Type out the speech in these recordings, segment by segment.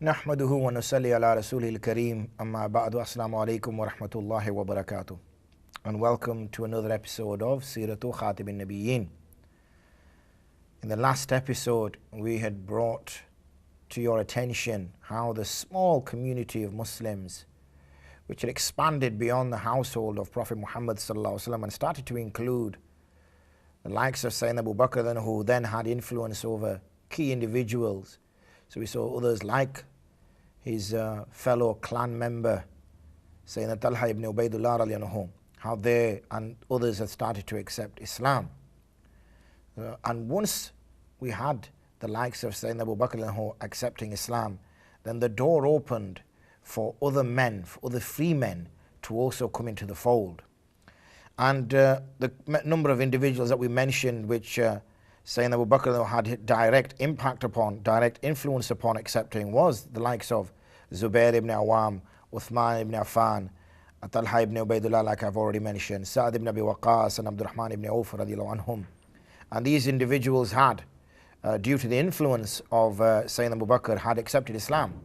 نحمده ونصلي على رسوله الكريم أما بعد السلام عليكم ورحمة الله وبركاته. And welcome to another episode of Khatam. In the last episode, we had brought to your attention how the small community of Muslims, which had expanded beyond the household of Prophet Muhammad ﷺ and started to include the likes of Sayyidina Abu Bakr, who then had influence over key individuals. So we saw others like his fellow clan member, Sayyidina Talha ibn Ubaidullah radiallahu anhu, how they and others had started to accept Islam. And once we had the likes of Sayyidina Abu Bakr accepting Islam, then the door opened for other men, for other free men to also come into the fold. And the number of individuals that we mentioned which Sayyidina Abu Bakr had direct impact upon, direct influence upon accepting was the likes of Zubair ibn Awam, Uthman ibn Affan, Talha ibn Ubaidullah, like I've already mentioned, Sa'd ibn Abi Waqqas and Abdurrahman ibn Auf radiallahu anhum. And these individuals had, due to the influence of Sayyidina Abu Bakr, had accepted Islam.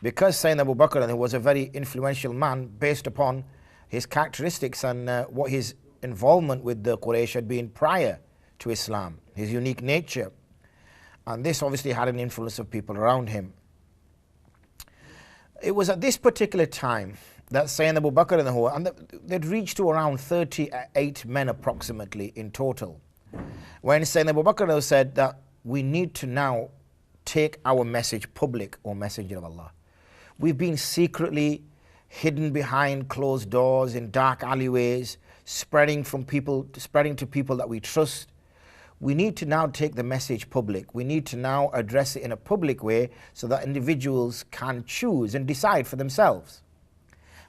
Because Sayyidina Abu Bakr was a very influential man based upon his characteristics and what his involvement with the Quraysh had been prior to Islam, his unique nature. And this obviously had an influence of people around him. It was at this particular time that Sayyidina Abu Bakr and they'd reached to around 38 men approximately in total, when Sayyidina Abu Bakr said that we need to now take our message public, O Messenger of Allah. We've been secretly hidden behind closed doors in dark alleyways, spreading to people that we trust. We need to now take the message public. We need to now address it in a public way so that individuals can choose and decide for themselves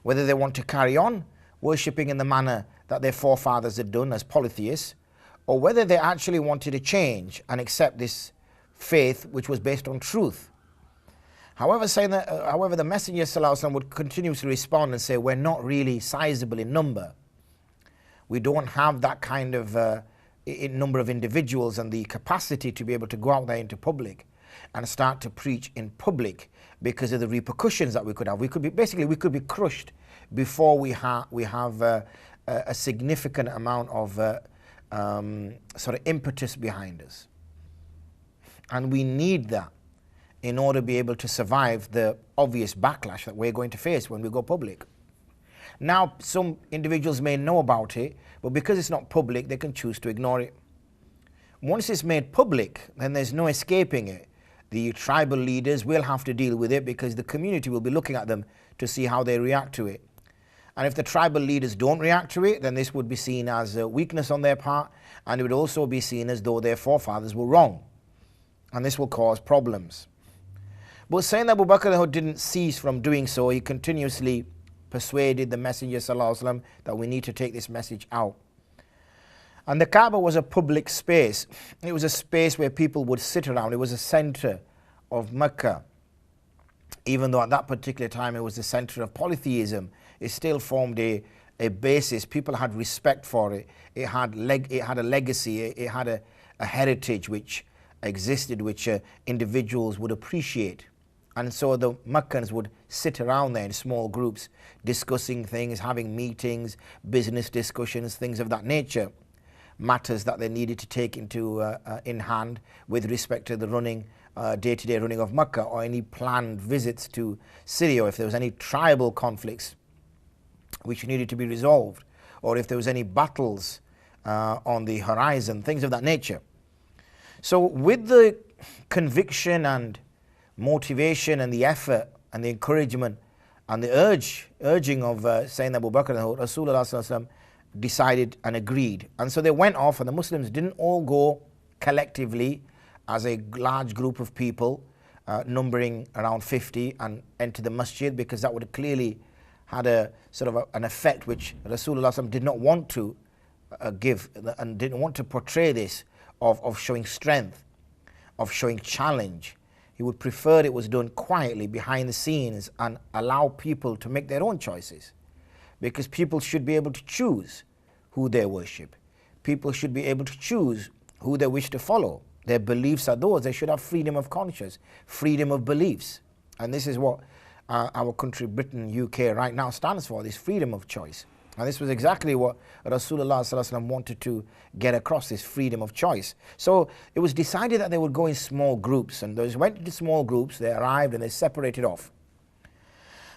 whether they want to carry on worshipping in the manner that their forefathers had done as polytheists, or whether they actually wanted to change and accept this faith which was based on truth. However, the Messenger ﷺ would continuously respond and say, we're not really sizable in number. We don't have that kind of number of individuals and the capacity to be able to go out there into public and start to preach in public because of the repercussions that we could have. We could be crushed before we have a significant amount of sort of impetus behind us. And we need that in order to be able to survive the obvious backlash that we're going to face when we go public. Now, some individuals may know about it, but because it's not public, they can choose to ignore it. Once it's made public, then there's no escaping it. The tribal leaders will have to deal with it because the community will be looking at them to see how they react to it. And if the tribal leaders don't react to it, then this would be seen as a weakness on their part, and it would also be seen as though their forefathers were wrong. And this will cause problems. But Sayyidina Abu Bakr didn't cease from doing so. He continuously persuaded the Messenger ﷺ that we need to take this message out. And the Kaaba was a public space. It was a space where people would sit around. It was a center of Mecca. Even though at that particular time it was the center of polytheism, it still formed a basis. People had respect for it. It had a legacy. It had a heritage which existed, which individuals would appreciate. And so the Meccans would sit around there in small groups, discussing things, having meetings, business discussions, things of that nature, matters that they needed to take in hand with respect to the day-to-day running of Mecca, or any planned visits to Syria, or if there was any tribal conflicts which needed to be resolved, or if there was any battles on the horizon, things of that nature. So with the conviction and motivation and the effort and the encouragement and the urging of Sayyidina Abu Bakr, Rasulullah ﷺ decided and agreed. And so they went off, and the Muslims didn't all go collectively as a large group of people numbering around 50 and enter the masjid, because that would have clearly had a sort of an effect which Rasulullah ﷺ did not want to give, and didn't want to portray this of showing strength, of showing challenge. He would prefer it was done quietly behind the scenes and allow people to make their own choices, because people should be able to choose who they worship. People should be able to choose who they wish to follow. Their beliefs are those. They should have freedom of conscience, freedom of beliefs. And this is what our country, Britain, UK, right now stands for, this freedom of choice. And this was exactly what Rasulullah sallallahu alaihi wasallam wanted to get across, this freedom of choice. So it was decided that they would go in small groups, and those went into small groups, they arrived and they separated off.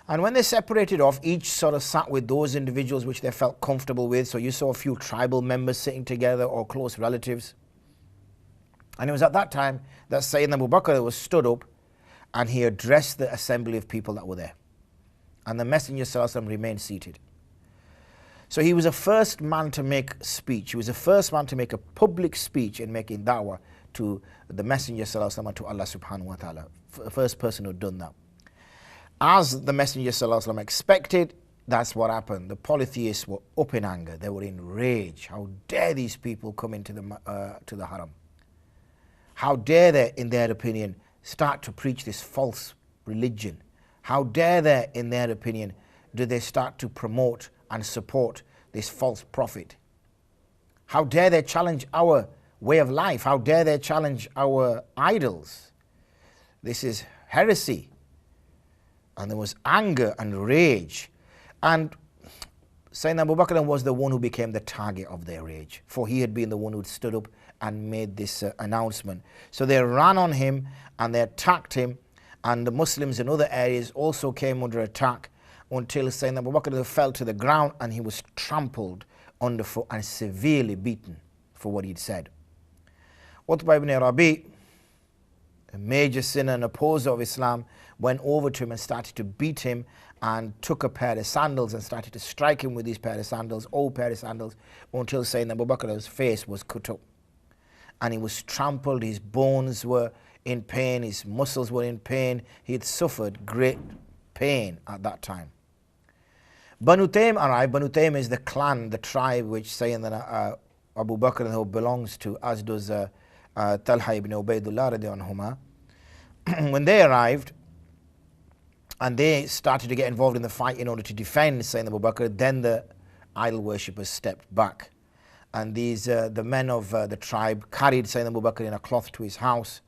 And when they separated off, each sort of sat with those individuals which they felt comfortable with. So you saw a few tribal members sitting together or close relatives. And it was at that time that Sayyidina Abu Bakr was stood up and he addressed the assembly of people that were there. And the Messenger sallallahu alaihi wasallam remained seated. So he was the first man to make speech. He was the first man to make a public speech in making da'wah to the Messenger sallallahu alaihi wasallam, to Allah subhanahu wa ta'ala. The first person who had done that. As the Messenger sallallahu alaihi wasallam expected, that's what happened. The polytheists were up in anger. They were in rage. How dare these people come into the haram? How dare they, in their opinion, start to preach this false religion? How dare they, in their opinion, do they start to promote and support this false prophet? How dare they challenge our way of life? How dare they challenge our idols? This is heresy. And there was anger and rage. And Sayyidina Abu Bakr was the one who became the target of their rage, for he had been the one who stood up and made this announcement. So they ran on him and they attacked him, and the Muslims in other areas also came under attack until Sayyidina Abu Bakr fell to the ground and he was trampled underfoot and severely beaten for what he'd said. Utbah ibn Rabi, a major sinner and opposer of Islam, went over to him and started to beat him and took a pair of sandals and started to strike him with these pair of sandals, old pair of sandals, until Sayyidina Abu Bakr's face was cut up. And he was trampled, his bones were in pain, his muscles were in pain. He had suffered great pain at that time. Banu Taym arrived. Banu Taym is the clan, the tribe which Sayyidina Abu Bakr belongs to, as does Talha ibn Ubaydullah radiyallahu anhuma. When they arrived, and they started to get involved in the fight in order to defend Sayyidina Abu Bakr, then the idol worshippers stepped back. And these, the men of the tribe carried Sayyidina Abu Bakr in a cloth to his house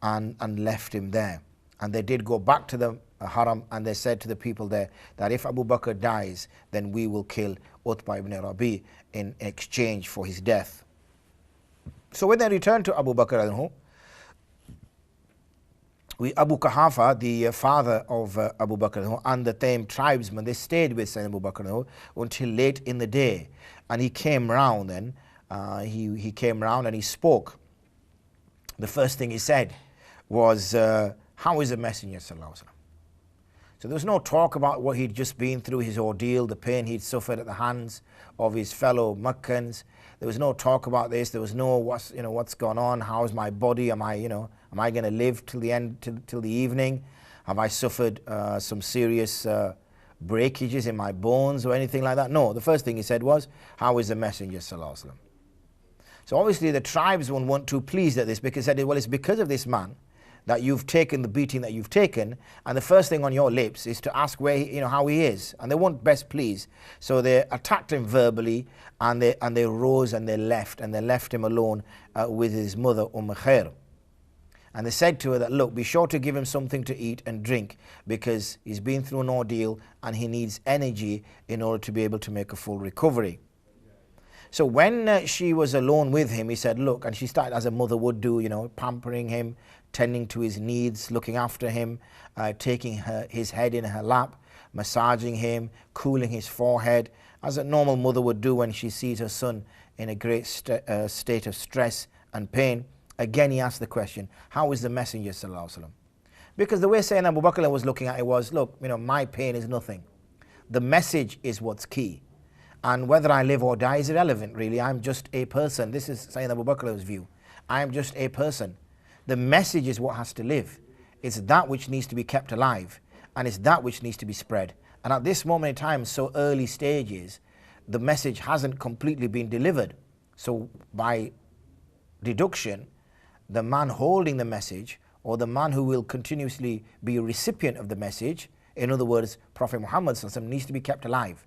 and left him there. And they did go back to the haram and they said to the people there that if Abu Bakr dies, then we will kill Utbah ibn Rabi in exchange for his death. So when they returned to Abu Bakr, Abu Quhafa, the father of Abu Bakr and the Taym tribesmen, they stayed with Sayyidina Abu Bakr until late in the day. And he came round then, he came round and he spoke. The first thing he said was, how is the Messenger sallallahu alaihi wasallam? So there was no talk about what he'd just been through, his ordeal, the pain he'd suffered at the hands of his fellow Meccans. There was no talk about this. There was no what's gone on. How's my body? Am I going to live till the end, till the evening? Have I suffered some serious breakages in my bones or anything like that? No. The first thing he said was, how is the Messenger sallallahu alaihi wasallam? So obviously the tribesmen weren't too pleased at this, because they said, well, it's because of this man that you've taken the beating that you've taken, and the first thing on your lips is to ask where how he is, and they weren't best pleased. So they attacked him verbally, and they rose and they left him alone with his mother Khair. And they said to her that, look, be sure to give him something to eat and drink, because he's been through an ordeal and he needs energy in order to be able to make a full recovery. So when she was alone with him, he said, look, and she started as a mother would do, pampering him, tending to his needs, looking after him, taking his head in her lap, massaging him, cooling his forehead, as a normal mother would do when she sees her son in a great state of stress and pain. Again, he asked the question, how is the Messenger sallallahu alaihi wasallam? Because the way Sayyidina Abu Bakr was looking at it was, look, my pain is nothing. The message is what's key. And whether I live or die is irrelevant, really. I'm just a person. This is Sayyidina Abu Bakr's view. I am just a person. The message is what has to live. It's that which needs to be kept alive, and it's that which needs to be spread. And at this moment in time, so early stages, the message hasn't completely been delivered. So by deduction, the man holding the message, or the man who will continuously be a recipient of the message, in other words, Prophet Muhammad sallallahu alaihi wasallam, needs to be kept alive.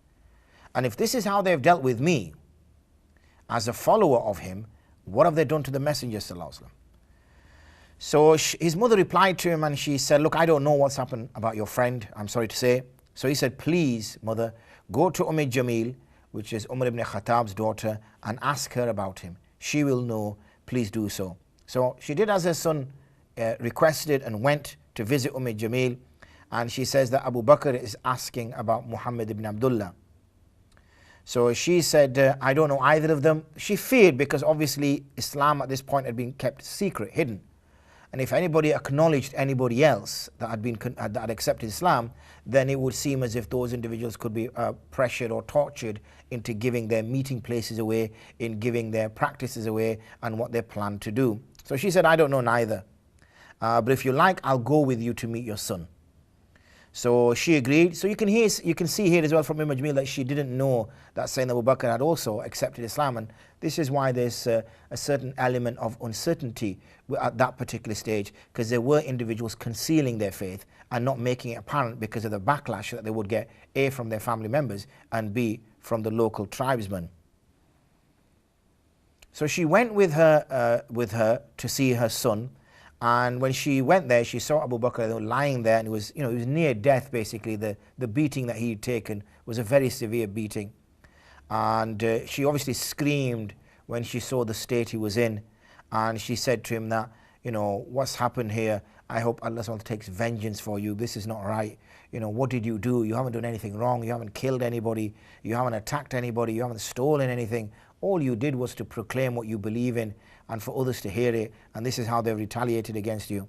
And if this is how they've dealt with me as a follower of him, what have they done to the Messenger sallallahu alaihi wasallam? So his mother replied to him and she said, look, I don't know what's happened about your friend, I'm sorry to say. So he said, please, mother, go to Jamil, which is Umar ibn Khattab's daughter, and ask her about him. She will know, please do so. So she did as her son requested and went to visit Jamil, and she says that Abu Bakr is asking about Muhammad ibn Abdullah. So she said, I don't know either of them. She feared because obviously Islam at this point had been kept secret, hidden. And if anybody acknowledged anybody else that had accepted Islam, then it would seem as if those individuals could be pressured or tortured into giving their meeting places away, in giving their practices away, and what they planned to do. So she said, I don't know neither. But if you like, I'll go with you to meet your son. So she agreed. So you can see here as well from Jamil that she didn't know that Sayyidina Abu Bakr had also accepted Islam, and this is why there's a certain element of uncertainty at that particular stage, because there were individuals concealing their faith and not making it apparent because of the backlash that they would get, A, from their family members, and B, from the local tribesmen. So she went with her to see her son. And when she went there, she saw Abu Bakr lying there, and it was near death basically. The beating that he'd taken was a very severe beating. And she obviously screamed when she saw the state he was in. And she said to him that, what's happened here? I hope Allah takes vengeance for you. This is not right. What did you do? You haven't done anything wrong. You haven't killed anybody. You haven't attacked anybody. You haven't stolen anything. All you did was to proclaim what you believe in and for others to hear it. And this is how they've retaliated against you.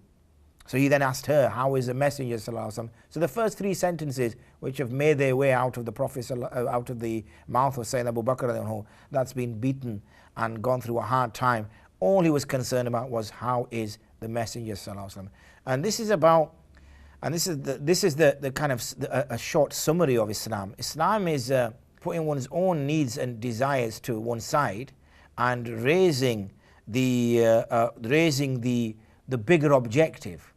So he then asked her, how is the Messenger sallallahu alaihi wasallam? So the first three sentences which have made their way out of the Prophet, out of the mouth of Sayyidina Abu Bakr, that's been beaten and gone through a hard time, all he was concerned about was how is the Messenger sallallahu alaihi wasallam. And this is about, and this is the kind of a short summary of Islam. Islam is putting one's own needs and desires to one side and raising the bigger objective.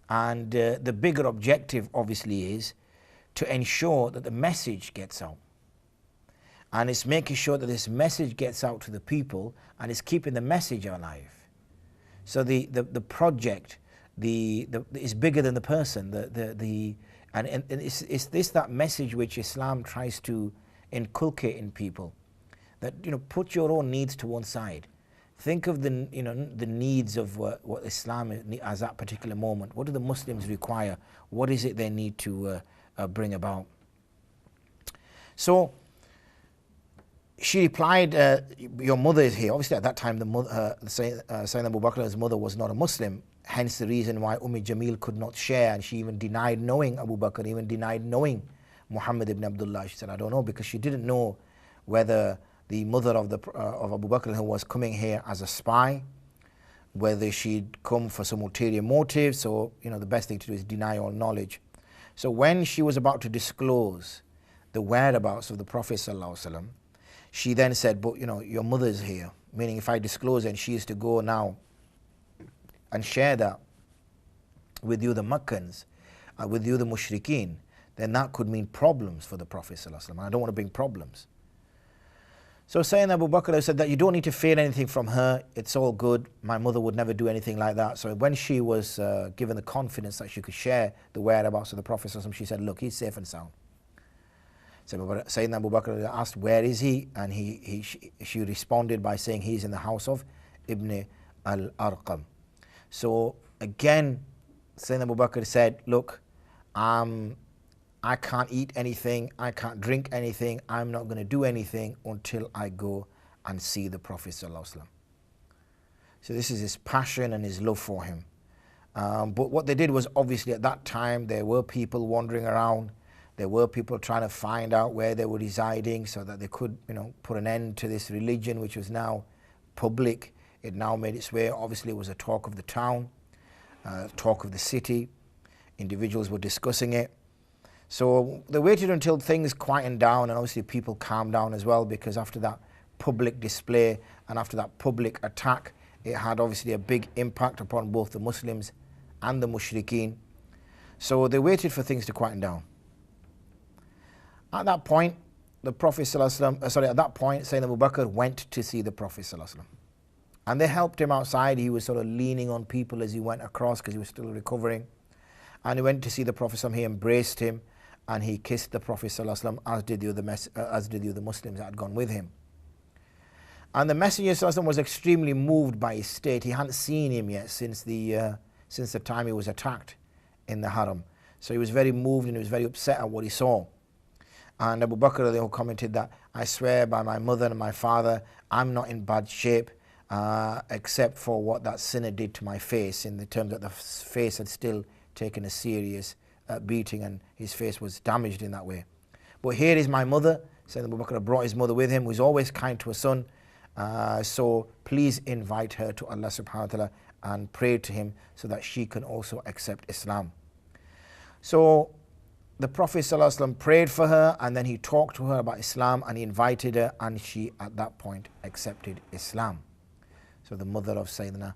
And the bigger objective obviously is to ensure that the message gets out. And it's making sure that this message gets out to the people, and it's keeping the message alive. So the project is bigger than the person. And it's that message which Islam tries to inculcate in people, that put your own needs to one side. Think of the needs of what Islam has at that particular moment. What do the Muslims require? What is it they need to bring about? So she replied, your mother is here. Obviously at that time Sayyidina Abu Bakr's mother was not a Muslim, hence the reason why Jamil could not share, and she even denied knowing Abu Bakr, even denied knowing Muhammad ibn Abdullah. She said, I don't know, because she didn't know whether the mother of Abu Bakr who was coming here as a spy, whether she'd come for some ulterior motive. So the best thing to do is deny all knowledge. So when she was about to disclose the whereabouts of the Prophet ﷺ, she then said, but your mother's here, meaning if I disclose it and she is to go now and share that with you the Makkans, with you the Mushrikeen, then that could mean problems for the Prophet ﷺ, and I don't want to bring problems. So Sayyidina Abu Bakr said that you don't need to fear anything from her, it's all good, my mother would never do anything like that. So when she was given the confidence that she could share the whereabouts of the Prophet ﷺ, she said, look, he's safe and sound. So Sayyidina Abu Bakr asked, where is he? And she responded by saying, he's in the house of Ibn al-Arqam. So again, Sayyidina Abu Bakr said, look, I can't eat anything, I can't drink anything, I'm not going to do anything until I go and see the Prophet ﷺ. So this is his passion and his love for him. But what they did was, obviously at that time there were people wandering around, there were people trying to find out where they were residing so that they could put an end to this religion which was now public. It now made its way, obviously it was a talk of the town, talk of the city, individuals were discussing it. So they waited until things quietened down, and obviously people calmed down as well, because after that public display and after that public attack, it had obviously a big impact upon both the Muslims and the Mushrikeen. So they waited for things to quieten down. At that point, the Prophet ﷺ, at that point, Sayyidina Abu Bakr went to see the Prophet ﷺ. And they helped him outside. He was sort of leaning on people as he went across because he was still recovering. And he went to see the Prophet ﷺ. He embraced him and he kissed the Prophet ﷺ, as did the other Muslims that had gone with him. And the Messenger ﷺ was extremely moved by his state. He hadn't seen him yet since the time he was attacked in the Haram. So he was very moved and he was very upset at what he saw. And Abu Bakr commented that, I swear by my mother and my father, I'm not in bad shape, except for what that sinner did to my face, in the terms that the face had still taken a serious beating and his face was damaged in that way. But here is my mother. Sayyidina Abu Bakr brought his mother with him, who's always kind to her son. So please invite her to Allah subhanahu wa ta'ala and pray to him so that she can also accept Islam. So the Prophet ﷺ prayed for her, and then he talked to her about Islam and he invited her, and she at that point accepted Islam. So the mother of Sayyidina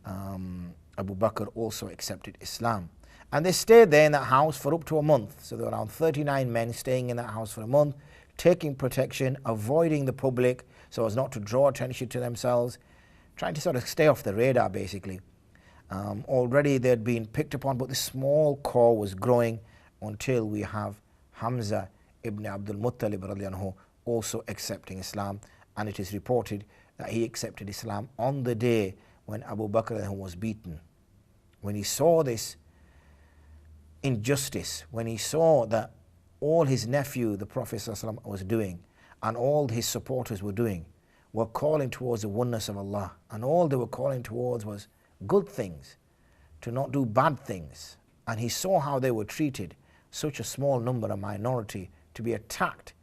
Abu Bakr also accepted Islam. And they stayed there in that house for up to a month. So there were around 39 men staying in that house for a month, taking protection, avoiding the public so as not to draw attention to themselves, trying to sort of stay off the radar basically. Already they had been picked upon, but the small core was growing until we have Hamza ibn Abdul Muttalib radiallahu anhu also accepting Islam. And it is reported that he accepted Islam on the day when Abu Bakr was beaten. When he saw this injustice, when he saw that all his nephew, the Prophet ﷺ, was doing, and all his supporters were doing, were calling towards the oneness of Allah, and all they were calling towards was good things, to not do bad things. And he saw how they were treated, such a small number, a minority, to be attacked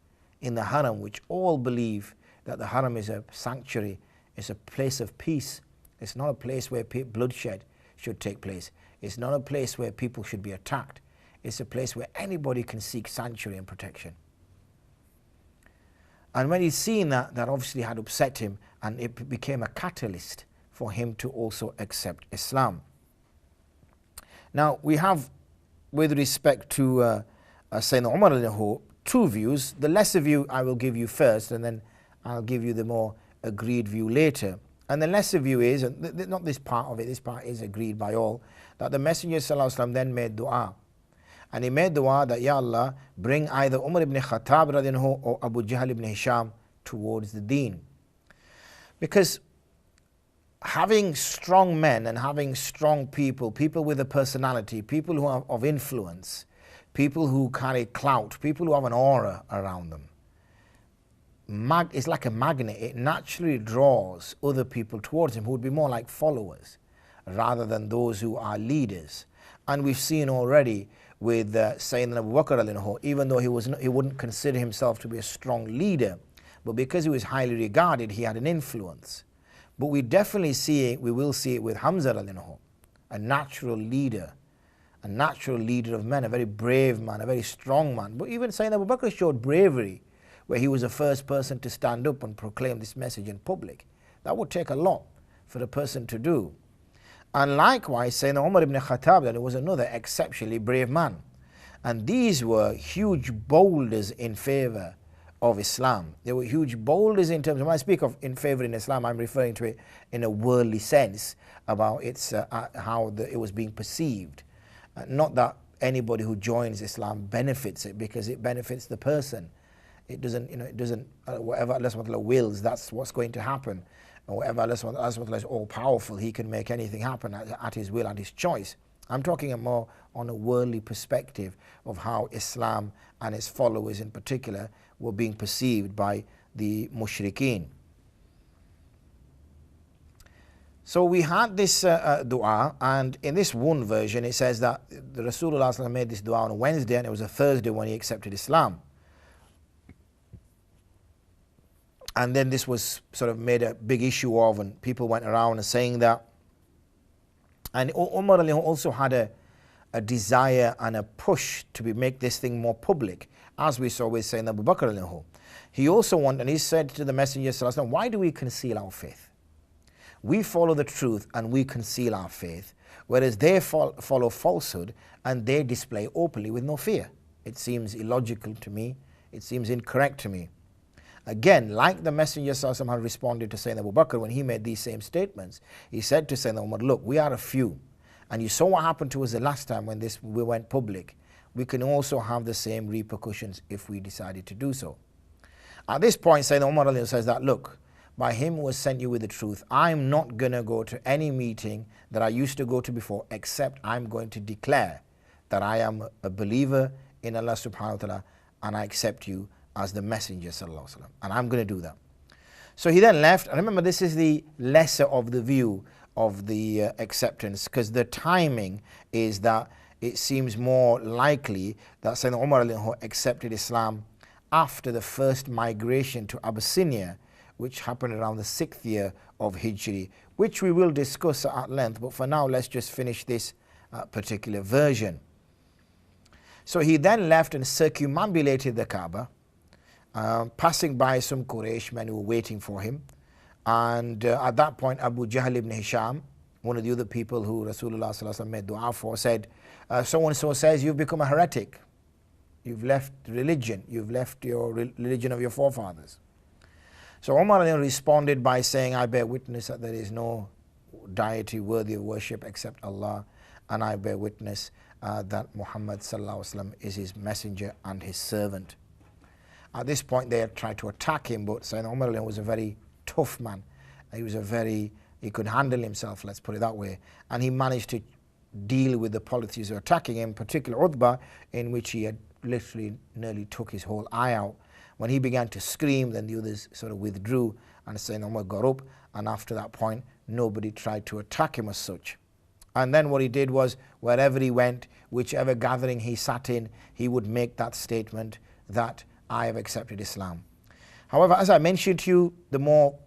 in the Haram, which all believe that the Haram is a sanctuary, it's a place of peace. It's not a place where bloodshed should take place. It's not a place where people should be attacked. It's a place where anybody can seek sanctuary and protection. And when he'd seen that, that obviously had upset him, and it became a catalyst for him to also accept Islam. Now, we have, with respect to Sayyidina Umar, two views. The lesser view I will give you first, and then I'll give you the more agreed view later. And the lesser view is, and not this part of it, this part is agreed by all, that the Messenger ﷺ then made dua. And he made dua that, Ya Allah, bring either Umar ibn Khattab radiallahu or Abu Jahl ibn Hisham towards the deen. Because having strong men and having strong people, people with a personality, people who are of influence, people who carry clout, people who have an aura around them, it's like a magnet. It naturally draws other people towards him who would be more like followers rather than those who are leaders. And we've seen already with Sayyidina Abu Bakr, even though he wouldn't consider himself to be a strong leader, but because he was highly regarded, he had an influence. But we definitely will see it with Hamza, a natural leader of men, a very brave man, a very strong man. But even Sayyidina Abu Bakr showed bravery, where he was the first person to stand up and proclaim this message in public. That would take a lot for a person to do. And likewise, Sayyidina Umar ibn Khattab, that was another exceptionally brave man. And these were huge boulders in favor of Islam. They were huge boulders in terms of, when I speak of in favor in Islam, I'm referring to it in a worldly sense about its how it was being perceived. Not that anybody who joins Islam benefits it, because it benefits the person. It doesn't, whatever Allah subhanahu wa ta'ala wills, that's what's going to happen. And whatever Allah subhanahu wa ta'ala is all powerful, he can make anything happen at his will and his choice. I'm talking more on a worldly perspective of how Islam and its followers in particular were being perceived by the mushrikeen. So we had this dua, and in this one version it says that the Rasulullah made this dua on a Wednesday, and it was a Thursday when he accepted Islam. And then this was sort of made a big issue of, and people went around and saying that. And Umar also had a desire and a push to make this thing more public, as we saw with Sayyidina Abu Bakr. He also wanted, and he said to the Messenger, why do we conceal our faith? We follow the truth and we conceal our faith, whereas they follow falsehood and they display openly with no fear. It seems illogical to me. It seems incorrect to me. Again, like the Messenger Sallallahu Alaihi Wasallam had responded to Sayyidina Abu Bakr when he made these same statements. He said to Sayyidina Umar, look, we are a few. And you saw what happened to us the last time when we went public. We can also have the same repercussions if we decided to do so. At this point, Sayyidina Umar says that, look, by him who has sent you with the truth, I'm not going to go to any meeting that I used to go to before, except I'm going to declare that I am a believer in Allah subhanahu wa ta'ala, and I accept you as the Messenger sallallahu alaihi wasallam, and I'm going to do that. So he then left, and remember this is the lesser of the view of the acceptance, because the timing is that it seems more likely that Sayyidina Umar accepted Islam after the first migration to Abyssinia, which happened around the 6th year of Hijri, which we will discuss at length, but for now let's just finish this particular version. So he then left and circumambulated the Kaaba, passing by some Quraysh men who were waiting for him. And at that point, Abu Jahl ibn Hisham, one of the other people who Rasulullah sallallahu alaihi wasallam made dua for, said, so-and-so says you've become a heretic. You've left religion. You've left your religion of your forefathers. So Umar responded by saying, I bear witness that there is no deity worthy of worship except Allah, and I bear witness that Muhammad sallallahu alaihi wasallam is his messenger and his servant. At this point, they had tried to attack him, but Sayyidina Umar was a very tough man. He could handle himself, let's put it that way, and he managed to deal with the politicians who were attacking him, particularly Utbah, in which he had literally nearly took his whole eye out. When he began to scream, then the others sort of withdrew, and Sayyidina Umar got up, and after that point, nobody tried to attack him as such. And then what he did was, wherever he went, whichever gathering he sat in, he would make that statement that I have accepted Islam. However, as I mentioned to you, the more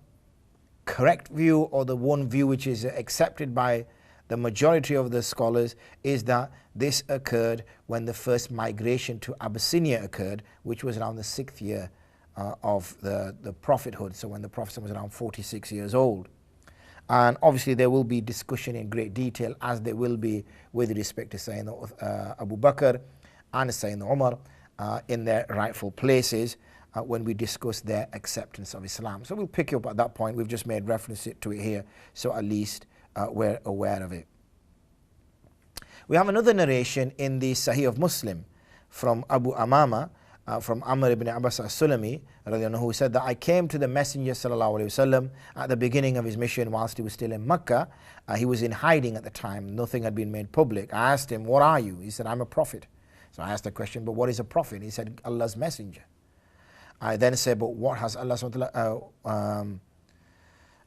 correct view, or the one view which is accepted by the majority of the scholars, is that this occurred when the first migration to Abyssinia occurred, which was around the 6th year of the prophethood, so when the Prophet was around 46 years old. And obviously there will be discussion in great detail, as there will be with respect to Sayyidina Abu Bakr and Sayyidina Umar in their rightful places when we discuss their acceptance of Islam. So we'll pick up at that point. We've just made reference to it here, so at least we're aware of it. We have another narration in the Sahih of Muslim from Abu Amama, from Amr ibn Abbas as-Sulami, who said that I came to the Messenger sallallahu alaihi wasallam at the beginning of his mission whilst he was still in Mecca. He was in hiding at the time. Nothing had been made public. I asked him, what are you? He said, I'm a prophet. So I asked the question, but what is a prophet? He said, Allah's messenger. I then said, but what has Allah subhanahu wa ta'ala,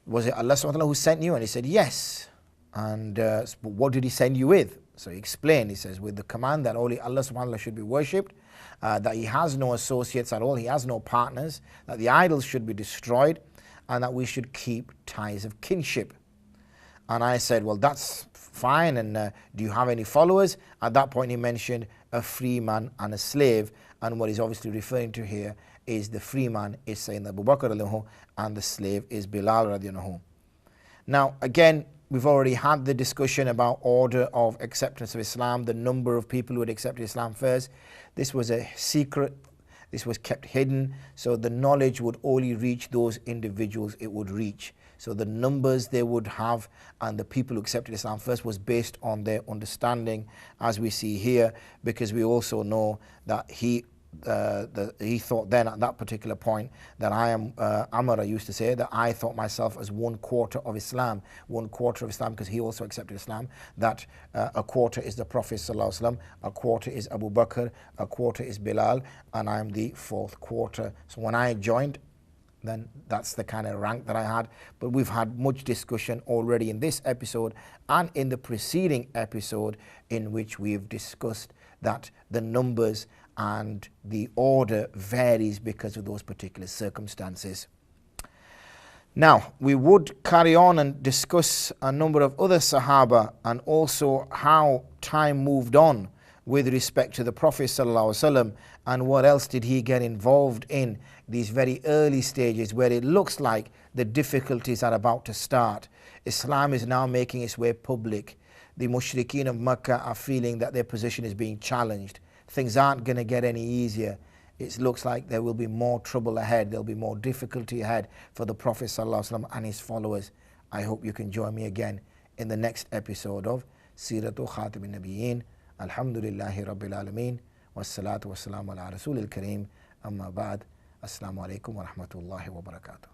was it Allah subhanahu wa ta'ala who sent you? And he said, yes. And but what did he send you with? So he explained, he says, with the command that only Allah subhanahu wa ta'ala should be worshipped, that he has no associates at all, he has no partners, that the idols should be destroyed, and that we should keep ties of kinship. And I said, well, that's fine, and do you have any followers? At that point he mentioned a free man and a slave, and what he's obviously referring to here is the free man is Sayyidina Abu Bakr and the slave is Bilal radiallahu. Now again, we've already had the discussion about order of acceptance of Islam, the number of people who had accepted Islam first. This was a secret, this was kept hidden, so the knowledge would only reach those individuals it would reach. So the numbers they would have and the people who accepted Islam first was based on their understanding, as we see here, because we also know that he thought then at that particular point that I am, Amr used to say that I thought myself as 1/4 of Islam, 1/4 of Islam, because he also accepted Islam, that a quarter is the Prophet sallallahu alaihi wasallam, a quarter is Abu Bakr, a quarter is Bilal, and I'm the 4th quarter. So when I joined, then that's the kind of rank that I had. But we've had much discussion already in this episode and in the preceding episode, in which we've discussed that the numbers and the order varies because of those particular circumstances. Now, we would carry on and discuss a number of other Sahaba and also how time moved on with respect to the Prophet ﷺ and what else did he get involved in these very early stages where it looks like the difficulties are about to start. Islam is now making its way public. The mushrikeen of Mecca are feeling that their position is being challenged. Things aren't going to get any easier. it looks like there will be more trouble ahead, there will be more difficulty ahead for the Prophet ﷺ and his followers. I hope you can join me again in the next episode of Siratu Khatam al-Nabiyyin. Alhamdulillahi Rabbil Alameen. Wassalatu wassalamu ala Rasulil Kareem. Amma ba'd. Assalamu alaikum wa rahmatullahi wa barakatuh.